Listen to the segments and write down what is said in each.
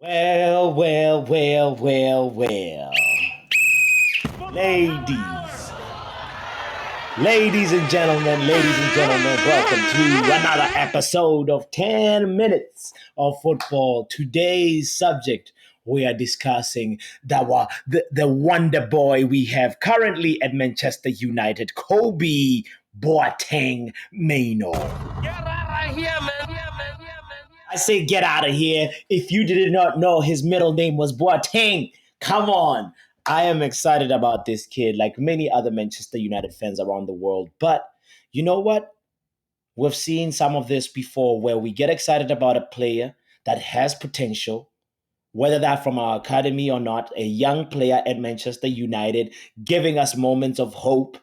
Well, well, well, well, well. Ladies, ladies and gentlemen, welcome to another episode of 10 Minutes of Football. Today's subject, we are discussing the wonder boy we have currently at Manchester United, Kobbie Boateng Mainoo. Get out of here, man. I say get out of here. If you did not know his middle name was Boateng, come on. I am excited about this kid, like many other Manchester United fans around the world. But you know what? We've seen some of this before where we get excited about a player that has potential, whether that from our academy or not, a young player at Manchester United giving us moments of hope,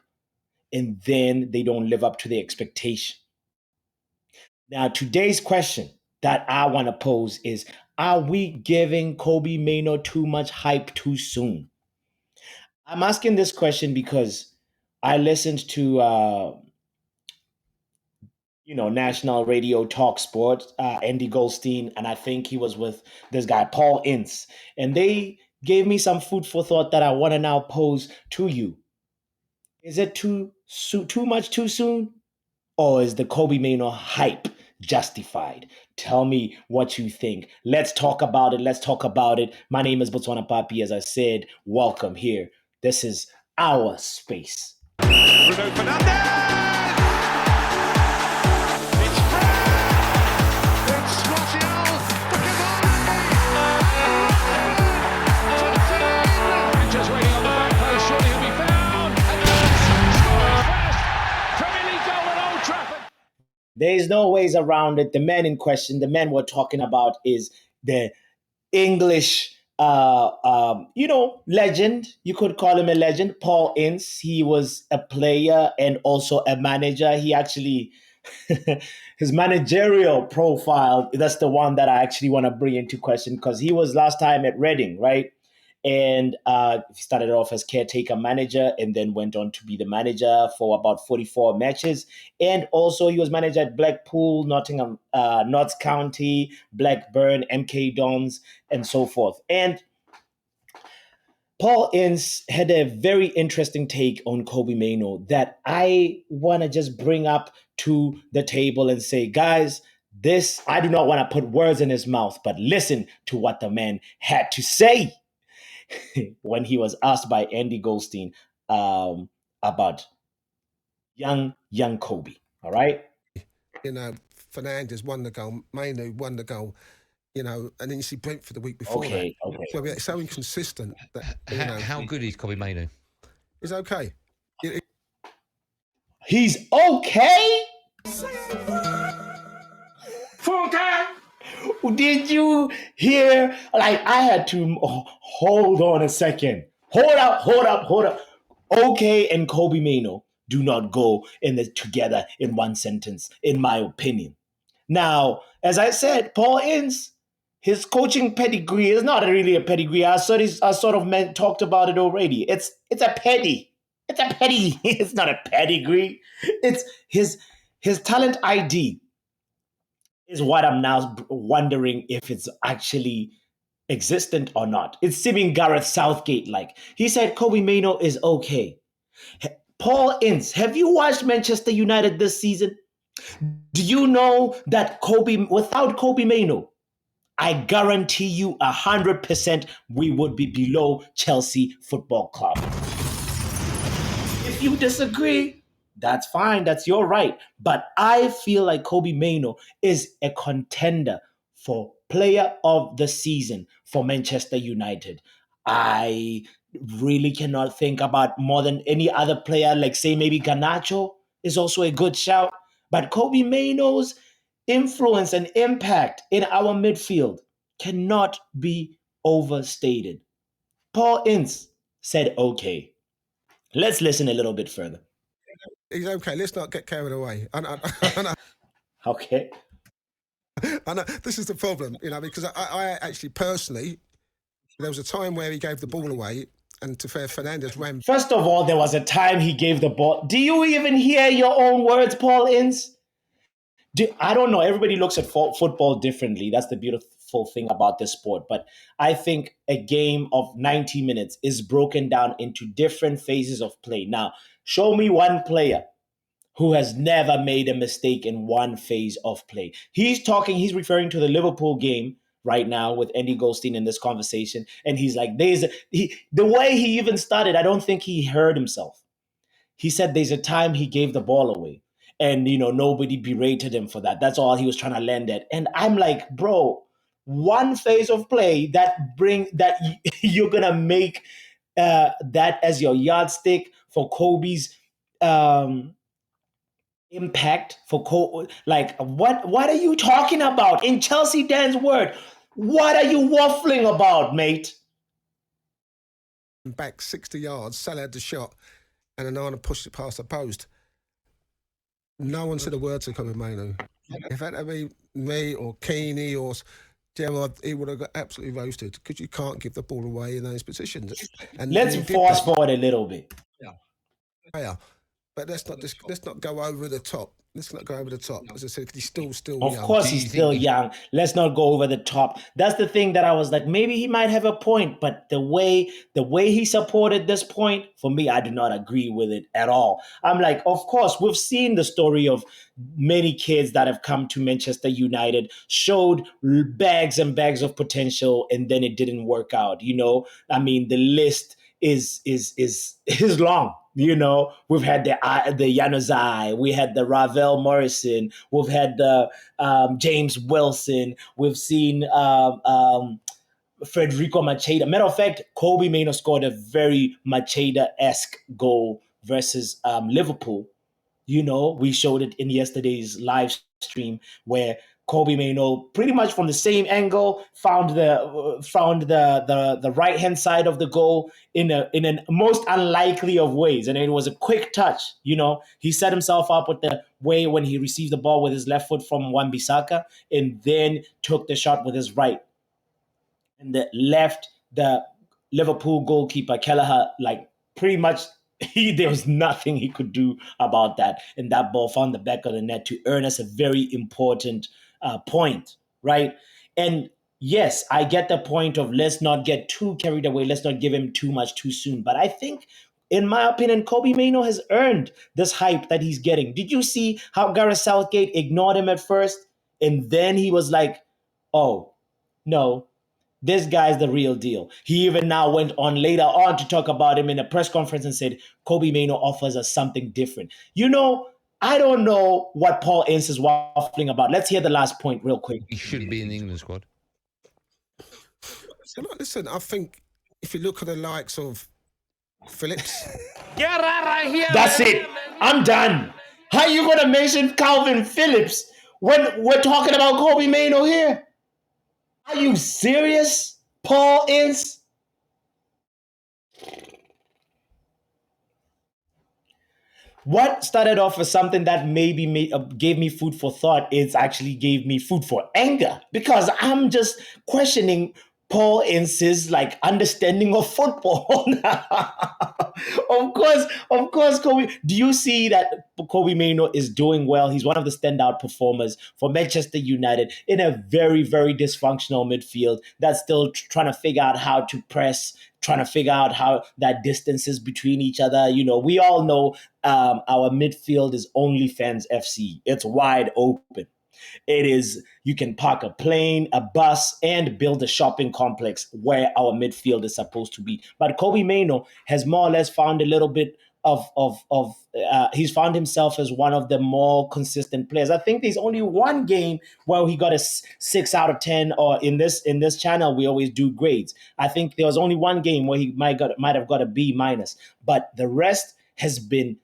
and then they don't live up to the expectation. Now, today's question that I want to pose is, are we giving Kobbie Mainoo too much hype too soon? I'm asking this question because I listened to national radio talk sport, Andy Goldstein, and I think he was with this guy Paul Ince, and they gave me some food for thought that I want to now pose to you. Is it too much too soon, or is the Kobbie Mainoo hype justified? Tell me what you think. Let's talk about it. My name is Botswanapapi. As I said, welcome here. This is our space. Bruno Fernandes! It's Fred! It's Martial! Just waiting on the back post. Surely he'll be found. And that's scores first Premier League goal at Old Trafford. There's no ways around it. The man in question, the man we're talking about, is the English legend. You could call him a legend. Paul Ince. He was a player and also a manager. He actually, his managerial profile, that's the one that I actually want to bring into question, because he was last time at Reading, right? And he started off as caretaker manager and then went on to be the manager for about 44 matches. And also he was manager at Blackpool, Nottingham, Notts County, Blackburn, MK Dons, and so forth. And Paul Ince had a very interesting take on Kobbie Mainoo that I want to just bring up to the table and say, guys, I do not want to put words in his mouth, but listen to what the man had to say when he was asked by Andy Goldstein about young Kobbie. All right. Fernandes won the goal, Mainoo won the goal, and then you see Brentford the week before that. Okay. So it's so inconsistent that how good is Kobbie Mainoo? He's okay. He's okay. Did you hear? Like, I had to hold on a second. Hold up. Okay, and Kobbie Mainoo do not go together in one sentence, in my opinion. Now, as I said, Paul Ince, his coaching pedigree is not really a pedigree. I sort of talked about it already. It's a petty. It's a petty. It's not a pedigree. It's his talent ID is what I'm now wondering if it's actually existent or not. It's seeming Gareth Southgate like. He said Kobbie Mainoo is okay. Paul Ince, have you watched Manchester United this season? Do you know that without Kobbie Mainoo, I guarantee you 100% we would be below Chelsea Football Club. If you disagree, that's fine. That's your right. But I feel like Kobbie Mainoo is a contender for player of the season for Manchester United. I really cannot think about more than any other player, like say maybe Garnacho is also a good shout. But Kobbie Mainoo's influence and impact in our midfield cannot be overstated. Paul Ince said, okay. Let's listen a little bit further. He's okay. Let's not get carried away. Okay. I know this is the problem, because I actually personally, there was a time where he gave the ball away, and to fair, Fernandes ran. First of all, there was a time he gave the ball. Do you even hear your own words, Paul Ince? I don't know. Everybody looks at football differently. That's the beautiful beautiful thing about this sport. But I think a game of 90 minutes is broken down into different phases of play. Now, show me one player who has never made a mistake in one phase of play. He's referring to the Liverpool game right now with Andy Goldstein in this conversation. And he's like, the way he even started, I don't think he heard himself. He said there's a time he gave the ball away. And, nobody berated him for that. That's all he was trying to land at. And I'm like, bro, one phase of play that you're going to make that as your yardstick for Kobbie's impact for like what are you talking about? In Chelsea Dan's word, what are you waffling about, mate? Back 60 yards, Salah had the shot, and Onana pushed it past the post. No one said a word to Kobbie Mainoo. If that had been me or Keeney or Gerard, he would have got absolutely roasted because you can't give the ball away in those positions. And let's fast forward a little bit. Yeah. But let's not go over the top. Let's not go over the top. As I said, he's still Of young. course, he's still young. Let's not go over the top. That's the thing that I was like, maybe he might have a point, but the way he supported this point, for me, I do not agree with it at all. I'm like, of course, we've seen the story of many kids that have come to Manchester United, showed bags and bags of potential, and then it didn't work out. I mean, the list is long. We've had the Januzaj, we had the Ravel Morrison, we've had the James Wilson, we've seen Federico Macheda. Matter of fact, Kobbie Mainoo scored a very Macheda-esque goal versus Liverpool. We showed it in yesterday's live stream where Kobbie Mainoo, pretty much from the same angle, found the right hand side of the goal in a most unlikely of ways, and it was a quick touch. He set himself up with the way when he received the ball with his left foot from Wan-Bissaka, and then took the shot with his right, and left the Liverpool goalkeeper Kelleher like pretty much. There was nothing he could do about that, and that ball found the back of the net to earn us a very important point, right? And yes, I get the point of let's not get too carried away, let's not give him too much too soon. But I think, in my opinion, Kobbie Mainoo has earned this hype that he's getting. Did you see how Gareth Southgate ignored him at first, and then he was like, "Oh, no, this guy's the real deal." He even now went on later on to talk about him in a press conference and said, Kobbie Mainoo offers us something different. I don't know what Paul Ince is waffling about. Let's hear the last point real quick. He should be in the England squad. So, listen, I think if you look at the likes of Phillips. Get out of here. That's it. I'm done. How are you going to mention Calvin Phillips when we're talking about Kobbie Mainoo here? Are you serious, Paul Ince? What started off as something that maybe gave me food for thought is actually gave me food for anger, because I'm just questioning Paul Ince's understanding of football now. Of course, Kobbie. Do you see that Kobbie Mainoo is doing well? He's one of the standout performers for Manchester United in a very, very dysfunctional midfield that's still trying to figure out how to press, trying to figure out how that distance is between each other. We all know our midfield is OnlyFans FC. It's wide open. It is, you can park a plane, a bus, and build a shopping complex where our midfield is supposed to be. But Kobbie Mainoo has more or less found a little bit he's found himself as one of the more consistent players. I think there's only one game where he got a 6 out of 10, or in this channel we always do grades. I think there was only one game where he might have got a B minus, but the rest has been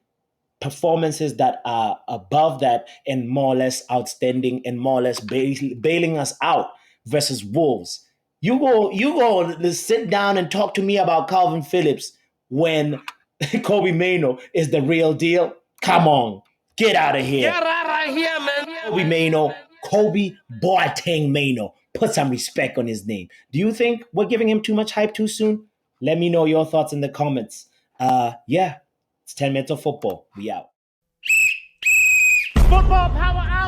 performances that are above that and more or less outstanding and more or less bailing us out versus Wolves. You go sit down and talk to me about Calvin Phillips when Kobbie Mainoo is the real deal? Come on, get out of here. Get out of here, man. Kobbie Mainoo, Kobbie Boateng Mainoo. Put some respect on his name. Do you think we're giving him too much hype too soon? Let me know your thoughts in the comments. It's 10 minutes of football. We out. Football power hour.